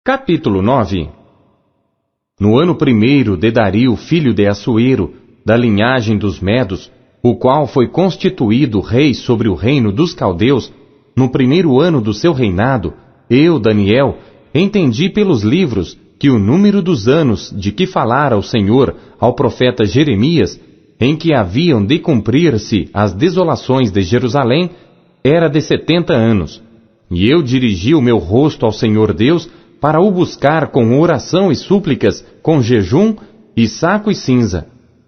Capítulo 9. No ano primeiro de Dario, filho de Assuero, da linhagem dos Medos, o qual foi constituído rei sobre o reino dos caldeus, no primeiro ano do seu reinado, eu, Daniel, entendi pelos livros que o número dos anos de que falara o Senhor ao profeta Jeremias, em que haviam de cumprir-se as desolações de Jerusalém, era de 70 anos. E eu dirigi o meu rosto ao Senhor Deus para o buscar com oração e súplicas, com jejum e saco e cinza.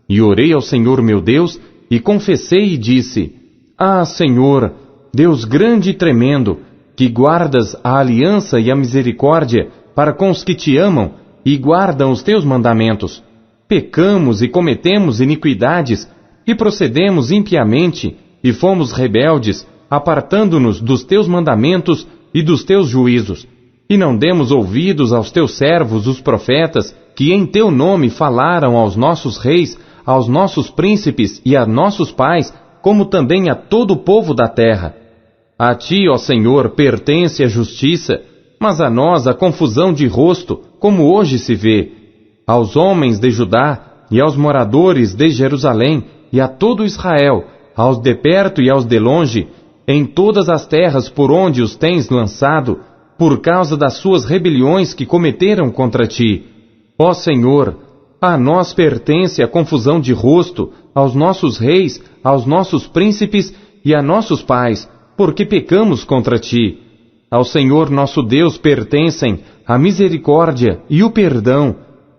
E orei ao Senhor meu Deus, e confessei e disse: Ah, Senhor, Deus grande e tremendo, que guardas a aliança e a misericórdia para com os que te amam e guardam os teus mandamentos. Pecamos e cometemos iniquidades, e procedemos impiamente, e fomos rebeldes, apartando-nos dos teus mandamentos e dos teus juízos. E não demos ouvidos aos teus servos, os profetas, que em teu nome falaram aos nossos reis, aos nossos príncipes e a nossos pais, como também a todo o povo da terra. A ti, ó Senhor, pertence a justiça, mas a nós a confusão de rosto, como hoje se vê. Aos homens de Judá e aos moradores de Jerusalém e a todo Israel, aos de perto e aos de longe, em todas as terras por onde os tens lançado, por causa das suas rebeliões que cometeram contra ti. Ó Senhor, a nós pertence a confusão de rosto, aos nossos reis, aos nossos príncipes e a nossos pais, porque pecamos contra ti. Ao Senhor nosso Deus pertencem a misericórdia e o perdão,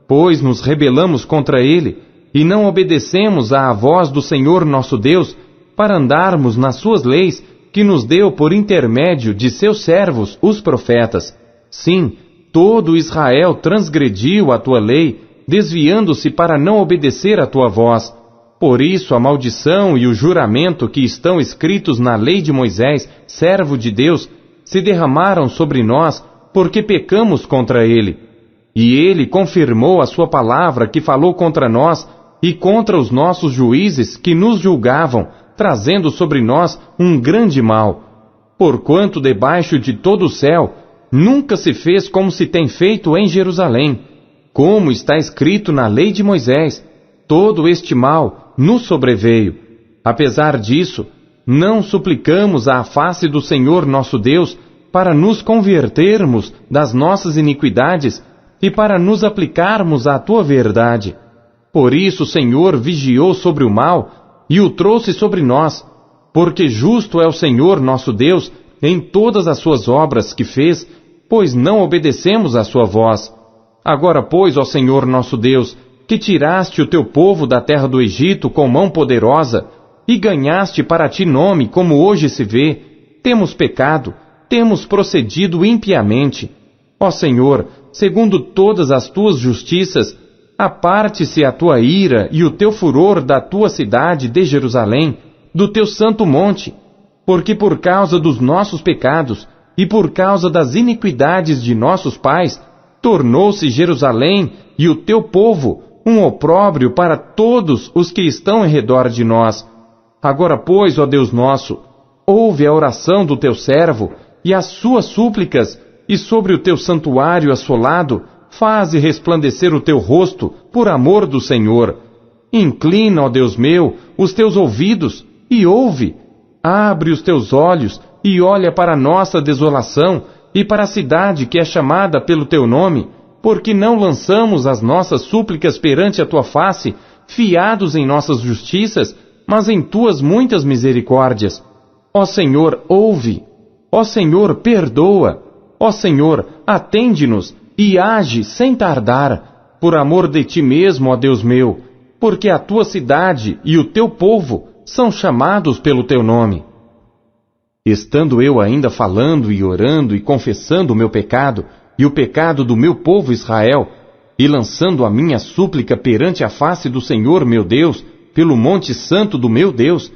pois nos rebelamos contra ele, e não obedecemos à voz do Senhor nosso Deus, para andarmos nas suas leis, que nos deu por intermédio de seus servos, os profetas. Sim, todo Israel transgrediu a tua lei, desviando-se para não obedecer à tua voz. Por isso a maldição e o juramento que estão escritos na lei de Moisés, servo de Deus, se derramaram sobre nós, porque pecamos contra ele. E ele confirmou a sua palavra que falou contra nós e contra os nossos juízes que nos julgavam, trazendo sobre nós um grande mal. Porquanto debaixo de todo o céu nunca se fez como se tem feito em Jerusalém. Como está escrito na lei de Moisés, todo este mal nos sobreveio. Apesar disso, não suplicamos à face do Senhor nosso Deus para nos convertermos das nossas iniquidades e para nos aplicarmos à tua verdade. Por isso o Senhor vigiou sobre o mal e o trouxe sobre nós, porque justo é o Senhor nosso Deus em todas as suas obras que fez, pois não obedecemos à sua voz. Agora, pois, ó Senhor nosso Deus, que tiraste o teu povo da terra do Egito com mão poderosa, e ganhaste para ti nome, como hoje se vê, temos pecado, temos procedido impiamente. Ó Senhor, segundo todas as tuas justiças, aparte-se a tua ira e o teu furor da tua cidade de Jerusalém, do teu santo monte, porque por causa dos nossos pecados e por causa das iniquidades de nossos pais, tornou-se Jerusalém e o teu povo um opróbrio para todos os que estão em redor de nós. Agora, pois, ó Deus nosso, ouve a oração do teu servo e as suas súplicas, e sobre o teu santuário assolado, faze resplandecer o teu rosto, por amor do Senhor. Inclina, ó Deus meu, os teus ouvidos, e ouve. Abre os teus olhos, e olha para a nossa desolação, e para a cidade que é chamada pelo teu nome, porque não lançamos as nossas súplicas perante a tua face, fiados em nossas justiças, mas em tuas muitas misericórdias. Ó Senhor, ouve. Ó Senhor, perdoa. Ó Senhor, atende-nos, e age sem tardar, por amor de ti mesmo, ó Deus meu, porque a tua cidade e o teu povo são chamados pelo teu nome. Estando eu ainda falando e orando e confessando o meu pecado e o pecado do meu povo Israel, e lançando a minha súplica perante a face do Senhor meu Deus, pelo monte santo do meu Deus,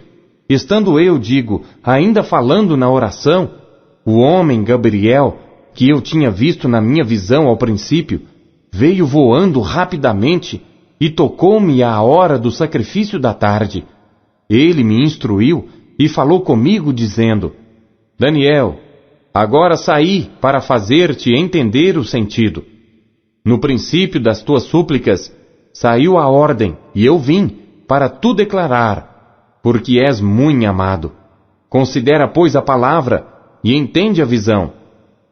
estando eu, digo, ainda falando na oração, o homem Gabriel, que eu tinha visto na minha visão ao princípio, veio voando rapidamente e tocou-me à hora do sacrifício da tarde. Ele me instruiu e falou comigo, dizendo: Daniel, Agora saí para fazer-te entender o sentido. No princípio das tuas súplicas, saiu a ordem, e eu vim para tu declarar, porque és muito amado. Considera, pois, a palavra, e entende a visão.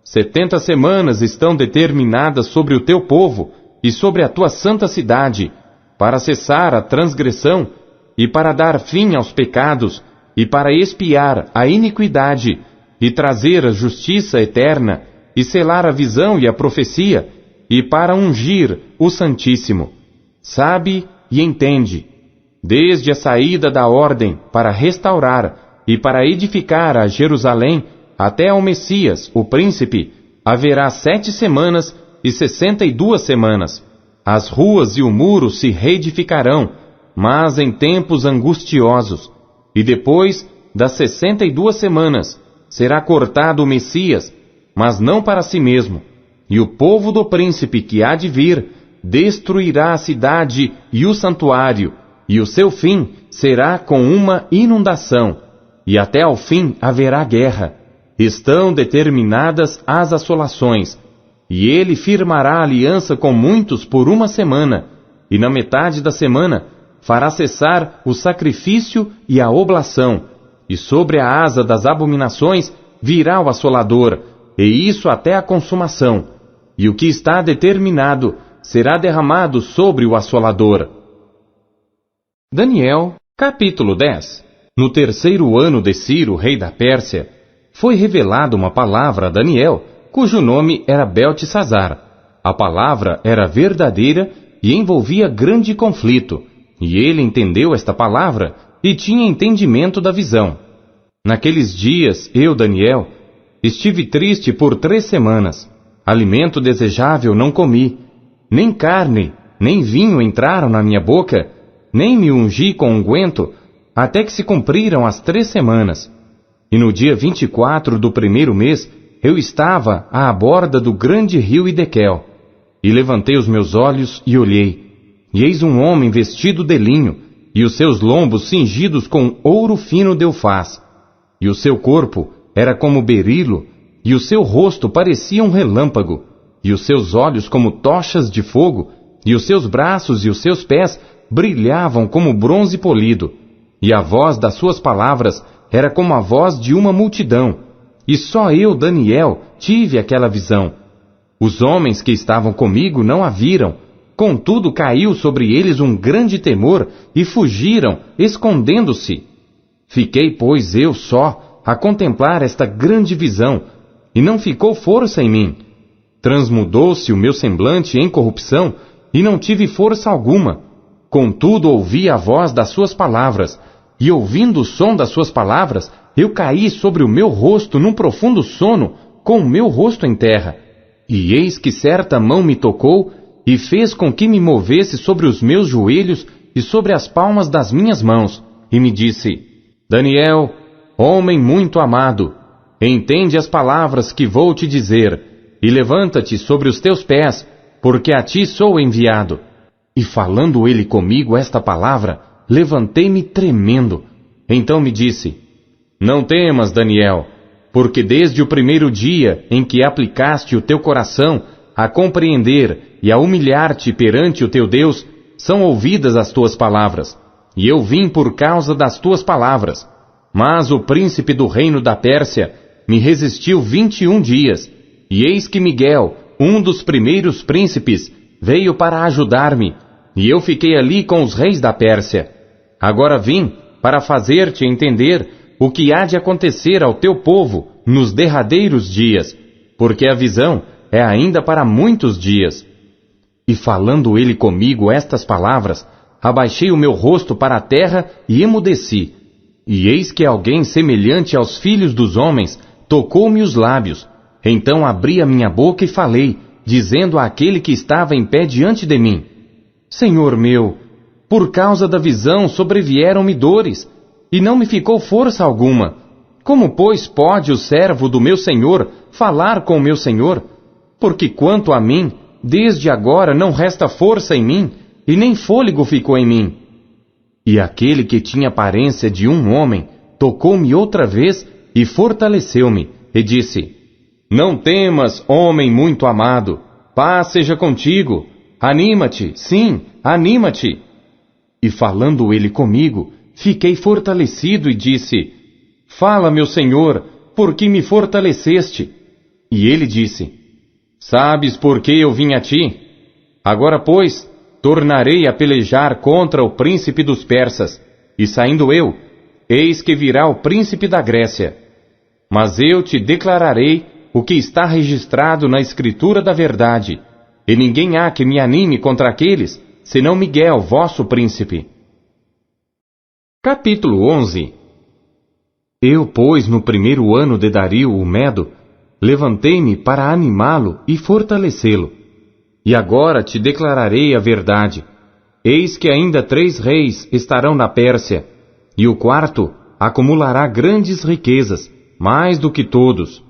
70 semanas estão determinadas sobre o teu povo e sobre a tua santa cidade, para cessar a transgressão, e para dar fim aos pecados, e para expiar a iniquidade, e trazer a justiça eterna, e selar a visão e a profecia, e para ungir o Santíssimo. Sabe e entende, desde a saída da ordem para restaurar e para edificar a Jerusalém, até ao Messias, o príncipe, haverá 7 semanas e 62 semanas. As ruas e o muro se reedificarão, mas em tempos angustiosos. E depois das 62 semanas, será cortado o Messias, mas não para si mesmo. E o povo do príncipe que há de vir destruirá a cidade e o santuário, e o seu fim será com uma inundação, e até ao fim haverá guerra. Estão determinadas as assolações, e ele firmará aliança com muitos por 1 semana, e na metade da semana fará cessar o sacrifício e a oblação, e sobre a asa das abominações virá o assolador, e isso até a consumação, e o que está determinado será derramado sobre o assolador. Daniel, capítulo 10. No 3º ano de Ciro, rei da Pérsia, foi revelada uma palavra a Daniel, cujo nome era Beltesazar. A palavra era verdadeira e envolvia grande conflito, e ele entendeu esta palavra e tinha entendimento da visão. Naqueles dias, eu, Daniel, estive triste por 3 semanas. Alimento desejável não comi, nem carne, nem vinho entraram na minha boca, nem me ungi com unguento, até que se cumpriram as 3 semanas. E no dia 24 do 1º mês, eu estava à borda do grande rio Idequel, e levantei os meus olhos e olhei, e eis um homem vestido de linho, e os seus lombos cingidos com ouro fino de Ufaz, e o seu corpo era como berilo, e o seu rosto parecia um relâmpago, e os seus olhos como tochas de fogo, e os seus braços e os seus pés brilhavam como bronze polido, e a voz das suas palavras era como a voz de uma multidão, e só eu, Daniel, tive aquela visão. Os homens que estavam comigo não a viram, contudo caiu sobre eles um grande temor, e fugiram, escondendo-se. Fiquei, pois, eu só, a contemplar esta grande visão, e não ficou força em mim. Transmudou-se o meu semblante em corrupção, e não tive força alguma. Contudo ouvi a voz das suas palavras, e ouvindo o som das suas palavras, eu caí sobre o meu rosto num profundo sono, com o meu rosto em terra. E eis que certa mão me tocou, e fez com que me movesse sobre os meus joelhos e sobre as palmas das minhas mãos, e me disse: Daniel, homem muito amado, entende as palavras que vou te dizer, e levanta-te sobre os teus pés, porque a ti sou enviado. E falando ele comigo esta palavra, levantei-me tremendo. Então me disse: Não temas, Daniel, porque desde o 1º dia em que aplicaste o teu coração a compreender e a humilhar-te perante o teu Deus, são ouvidas as tuas palavras, e eu vim por causa das tuas palavras. Mas o príncipe do reino da Pérsia me resistiu 21 dias, e eis que Miguel, um dos primeiros príncipes, veio para ajudar-me, e eu fiquei ali com os reis da Pérsia. Agora vim para fazer-te entender o que há de acontecer ao teu povo nos derradeiros dias, porque a visão é ainda para muitos dias. E falando ele comigo estas palavras, abaixei o meu rosto para a terra e emudeci. E eis que alguém semelhante aos filhos dos homens tocou-me os lábios. Então abri a minha boca e falei, dizendo àquele que estava em pé diante de mim: Senhor meu, por causa da visão sobrevieram-me dores, e não me ficou força alguma. Como, pois, pode o servo do meu senhor falar com o meu senhor? Porque quanto a mim, desde agora não resta força em mim, e nem fôlego ficou em mim. E aquele que tinha aparência de um homem, tocou-me outra vez e fortaleceu-me, e disse: Não temas, homem muito amado, paz seja contigo. Anima-te, sim, anima-te. E falando ele comigo, fiquei fortalecido e disse: Fala, meu senhor, por que me fortaleceste? E ele disse: Sabes por que eu vim a ti? Agora, pois, tornarei a pelejar contra o príncipe dos persas, e saindo eu, eis que virá o príncipe da Grécia. Mas eu te declararei o que está registrado na escritura da verdade, e ninguém há que me anime contra aqueles, senão Miguel, vosso príncipe. Capítulo 11. Eu, pois, no primeiro ano de Dario o Medo, levantei-me para animá-lo e fortalecê-lo. E agora te declararei a verdade. Eis que ainda 3 reis estarão na Pérsia, e o quarto acumulará grandes riquezas, mais do que todos.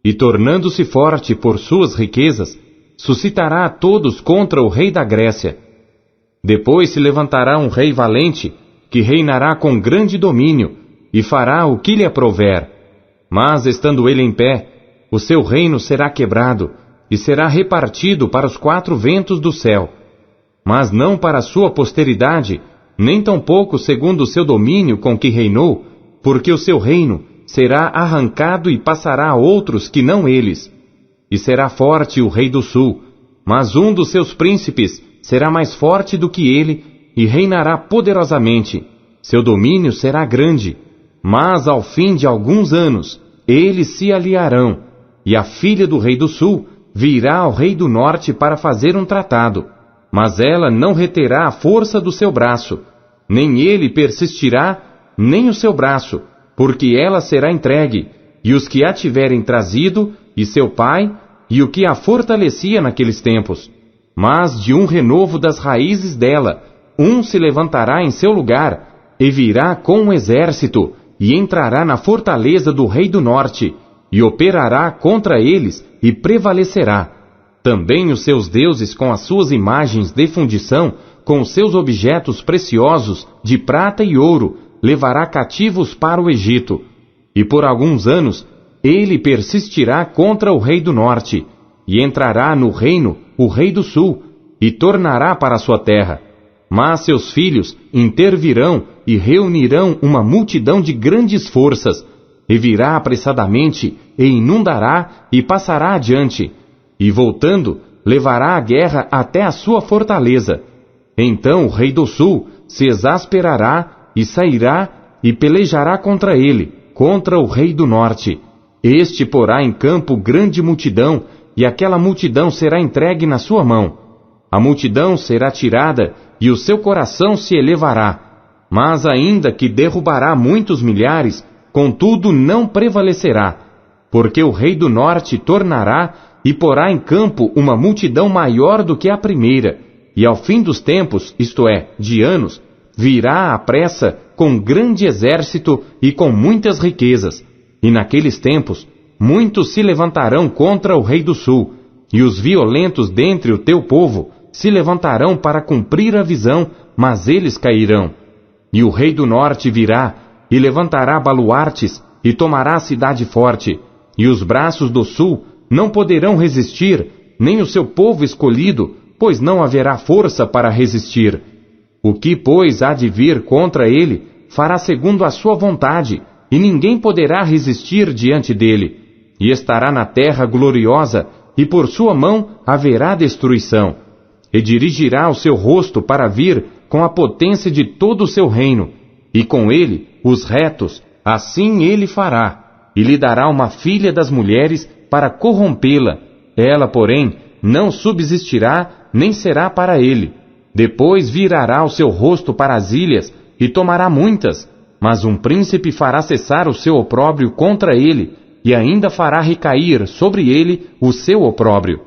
E tornando-se forte por suas riquezas, suscitará a todos contra o rei da Grécia. Depois se levantará um rei valente, que reinará com grande domínio, e fará o que lhe aprouver. Mas, estando ele em pé, o seu reino será quebrado, e será repartido para os 4 ventos do céu. Mas não para a sua posteridade, nem tampouco segundo o seu domínio com que reinou, porque o seu reino será arrancado e passará a outros que não eles. E será forte o rei do sul, mas um dos seus príncipes será mais forte do que ele, e reinará poderosamente. Seu domínio será grande, mas ao fim de alguns anos, eles se aliarão, e a filha do rei do sul virá ao rei do norte para fazer um tratado, mas ela não reterá a força do seu braço, nem ele persistirá, nem o seu braço, porque ela será entregue, e os que a tiverem trazido, e seu pai, e o que a fortalecia naqueles tempos. Mas de um renovo das raízes dela, um se levantará em seu lugar, e virá com um exército, e entrará na fortaleza do rei do norte, e operará contra eles, e prevalecerá. Também os seus deuses com as suas imagens de fundição, com os seus objetos preciosos, de prata e ouro, levará cativos para o Egito. E por alguns anos, ele persistirá contra o rei do norte, e entrará no reino o rei do sul, e tornará para sua terra. Mas seus filhos intervirão e reunirão uma multidão de grandes forças, e virá apressadamente, e inundará, e passará adiante, e voltando, levará a guerra até a sua fortaleza. Então o rei do sul se exasperará, e sairá, e pelejará contra ele, contra o rei do norte. Este porá em campo grande multidão, e aquela multidão será entregue na sua mão. A multidão será tirada, e o seu coração se elevará. Mas ainda que derrubará muitos milhares, contudo não prevalecerá, porque o rei do norte tornará e porá em campo uma multidão maior do que a primeira, e ao fim dos tempos, isto é, de anos, virá à pressa com grande exército e com muitas riquezas. E naqueles tempos, muitos se levantarão contra o rei do sul, e os violentos dentre o teu povo se levantarão para cumprir a visão, mas eles cairão. E o rei do norte virá, e levantará baluartes, e tomará a cidade forte, e os braços do sul não poderão resistir, nem o seu povo escolhido, pois não haverá força para resistir. O que, pois, há de vir contra ele, fará segundo a sua vontade, e ninguém poderá resistir diante dele. E estará na terra gloriosa, e por sua mão haverá destruição. E dirigirá o seu rosto para vir com a potência de todo o seu reino, e com ele os retos, assim ele fará, e lhe dará uma filha das mulheres para corrompê-la. Ela, porém, não subsistirá, nem será para ele. Depois virará o seu rosto para as ilhas, e tomará muitas, mas um príncipe fará cessar o seu opróbrio contra ele, e ainda fará recair sobre ele o seu opróbrio.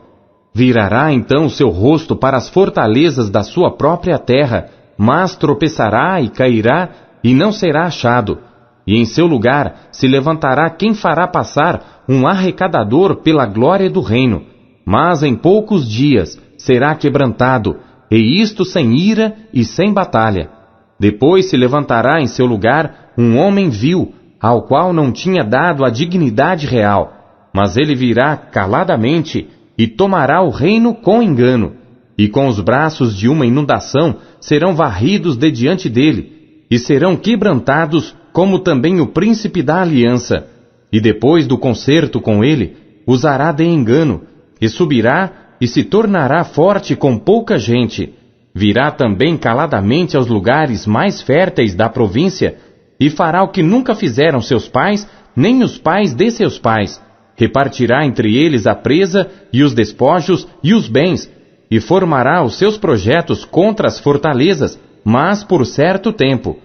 Virará então o seu rosto para as fortalezas da sua própria terra, mas tropeçará e cairá, e não será achado. E em seu lugar se levantará quem fará passar um arrecadador pela glória do reino, mas em poucos dias será quebrantado, e isto sem ira e sem batalha. Depois se levantará em seu lugar um homem vil, ao qual não tinha dado a dignidade real. mas ele virá caladamente e tomará o reino com engano, e com os braços de uma inundação serão varridos de diante dele, e serão quebrantados como também o príncipe da aliança, e depois do concerto com ele, usará de engano, e subirá e se tornará forte com pouca gente. Virá também caladamente aos lugares mais férteis da província, e fará o que nunca fizeram seus pais, nem os pais de seus pais. Repartirá entre eles a presa e os despojos e os bens, e formará os seus projetos contra as fortalezas, mas por certo tempo.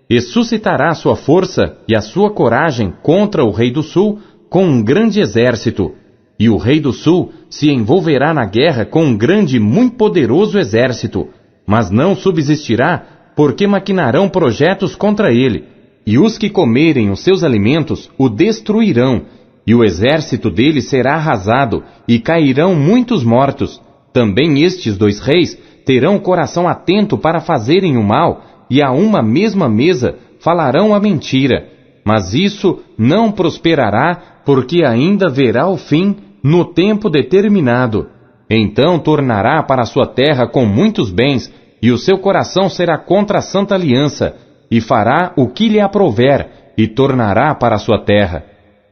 E suscitará sua força e a sua coragem contra o rei do sul com um grande exército. E o rei do sul se envolverá na guerra com um grande e muito poderoso exército, mas não subsistirá, porque maquinarão projetos contra ele. E os que comerem os seus alimentos o destruirão, e o exército dele será arrasado, e cairão muitos mortos. Também estes dois reis terão o coração atento para fazerem o mal, e a uma mesma mesa falarão a mentira. Mas isso não prosperará, porque ainda verá o fim no tempo determinado. Então tornará para sua terra com muitos bens, e o seu coração será contra a santa aliança, e fará o que lhe aprouver, e tornará para sua terra.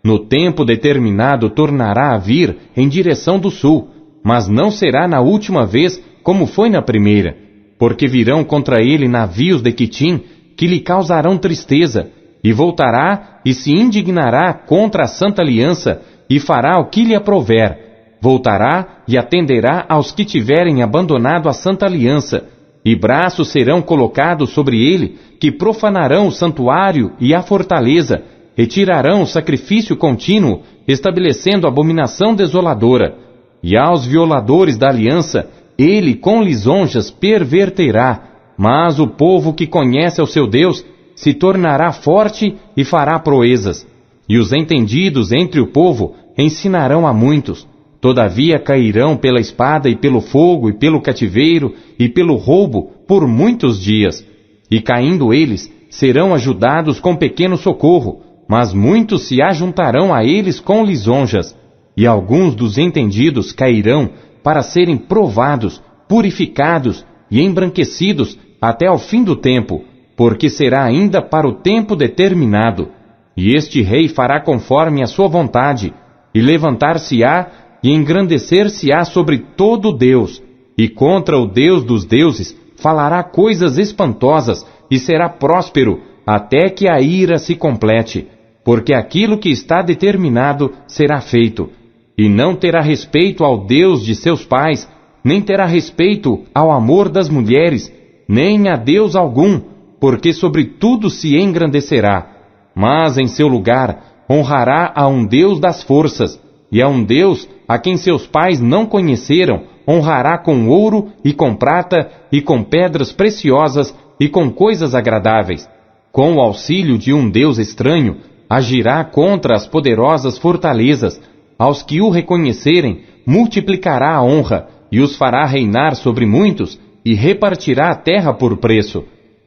No tempo determinado tornará a vir em direção do sul, mas não será na última vez como foi na primeira, porque virão contra ele navios de Quitim, que lhe causarão tristeza, e voltará e se indignará contra a santa aliança, e fará o que lhe aprouver. Voltará e atenderá aos que tiverem abandonado a santa aliança, e braços serão colocados sobre ele, que profanarão o santuário e a fortaleza, retirarão o sacrifício contínuo, estabelecendo abominação desoladora. E aos violadores da aliança, ele com lisonjas perverterá, mas o povo que conhece ao seu Deus se tornará forte e fará proezas. E os entendidos entre o povo ensinarão a muitos. Todavia cairão pela espada e pelo fogo e pelo cativeiro e pelo roubo por muitos dias. E caindo eles, serão ajudados com pequeno socorro, mas muitos se ajuntarão a eles com lisonjas. E alguns dos entendidos cairão para serem provados, purificados e embranquecidos até ao fim do tempo, porque será ainda para o tempo determinado. E este rei fará conforme a sua vontade, e levantar-se-á e engrandecer-se-á sobre todo Deus, e contra o Deus dos deuses falará coisas espantosas, e será próspero, até que a ira se complete, porque aquilo que está determinado será feito. E não terá respeito ao Deus de seus pais, nem terá respeito ao amor das mulheres, nem a Deus algum, porque sobre tudo se engrandecerá. Mas em seu lugar honrará a um Deus das forças, e a um Deus a quem seus pais não conheceram, honrará com ouro e com prata e com pedras preciosas e com coisas agradáveis. Com o auxílio de um Deus estranho, agirá contra as poderosas fortalezas. Aos que o reconhecerem, multiplicará a honra, e os fará reinar sobre muitos, e repartirá a terra por preço.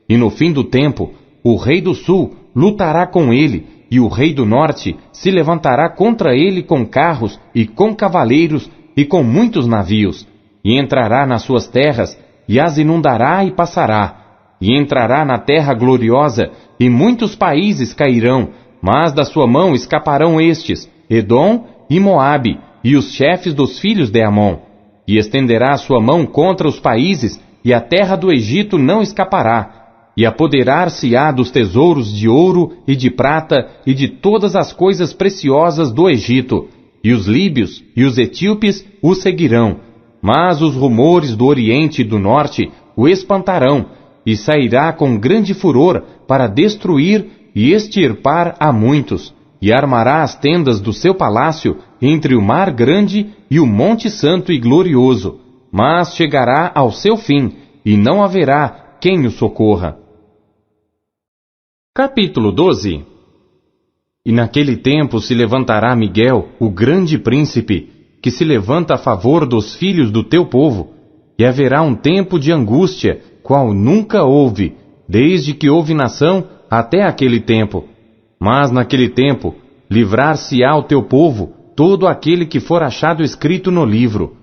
E no fim do tempo, o rei do sul lutará com ele, e o rei do norte se levantará contra ele com carros e com cavaleiros e com muitos navios, e entrará nas suas terras, e as inundará e passará, e entrará na terra gloriosa, e muitos países cairão, mas da sua mão escaparão estes, Edom e Moabe, e os chefes dos filhos de Amon. E estenderá a sua mão contra os países, e a terra do Egito não escapará, e apoderar-se-á dos tesouros de ouro e de prata e de todas as coisas preciosas do Egito, e os líbios e os etíopes o seguirão. Mas os rumores do Oriente e do Norte o espantarão, e sairá com grande furor para destruir e extirpar a muitos, e armará as tendas do seu palácio entre o mar grande e o monte santo e glorioso, mas chegará ao seu fim, e não haverá quem o socorra. Capítulo 12. E naquele tempo se levantará Miguel, o grande príncipe, que se levanta a favor dos filhos do teu povo, e haverá um tempo de angústia, qual nunca houve, desde que houve nação até aquele tempo. Mas naquele tempo, livrar-se-á o teu povo, todo aquele que for achado escrito no livro.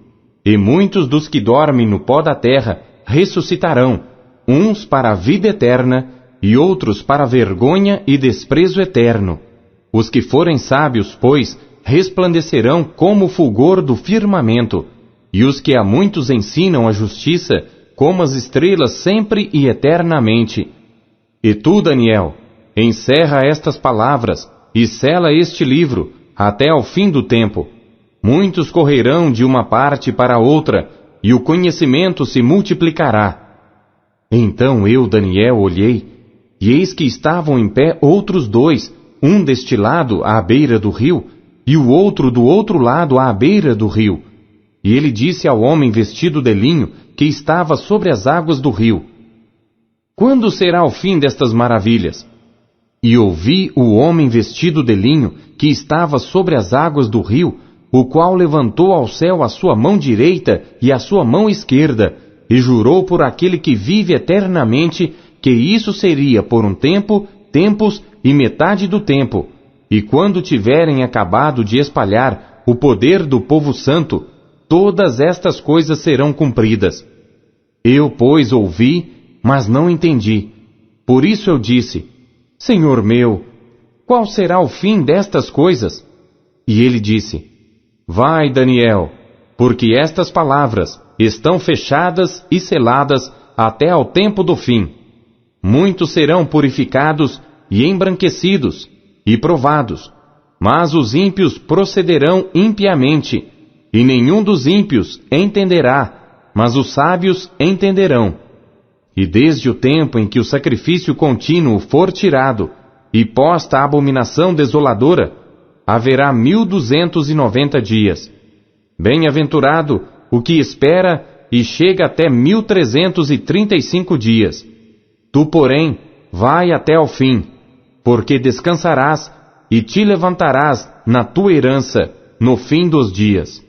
E muitos dos que dormem no pó da terra ressuscitarão, uns para a vida eterna, e outros para a vergonha e desprezo eterno. Os que forem sábios, pois, resplandecerão como o fulgor do firmamento, e os que a muitos ensinam a justiça, como as estrelas sempre e eternamente. E tu, Daniel, encerra estas palavras, e sela este livro, até ao fim do tempo. Muitos correrão de uma parte para outra, e o conhecimento se multiplicará. Então eu, Daniel, olhei, e eis que estavam em pé outros dois, um deste lado à beira do rio, e o outro do outro lado à beira do rio. E ele disse ao homem vestido de linho, que estava sobre as águas do rio: Quando será o fim destas maravilhas? E ouvi o homem vestido de linho, que estava sobre as águas do rio, o qual levantou ao céu a sua mão direita e a sua mão esquerda, e jurou por aquele que vive eternamente, que isso seria por um tempo, tempos e metade do tempo, e quando tiverem acabado de espalhar o poder do povo santo, todas estas coisas serão cumpridas. Eu, pois, ouvi, mas não entendi. Por isso eu disse: Senhor meu, qual será o fim destas coisas? E ele disse: Vai, Daniel, porque estas palavras estão fechadas e seladas até ao tempo do fim. Muitos serão purificados e embranquecidos e provados, mas os ímpios procederão impiamente, e nenhum dos ímpios entenderá, mas os sábios entenderão. E desde o tempo em que o sacrifício contínuo for tirado, e posta a abominação desoladora, haverá 1290 dias. Bem-aventurado o que espera e chega até 1335 dias. Tu, porém, vai até ao fim, porque descansarás e te levantarás na tua herança no fim dos dias.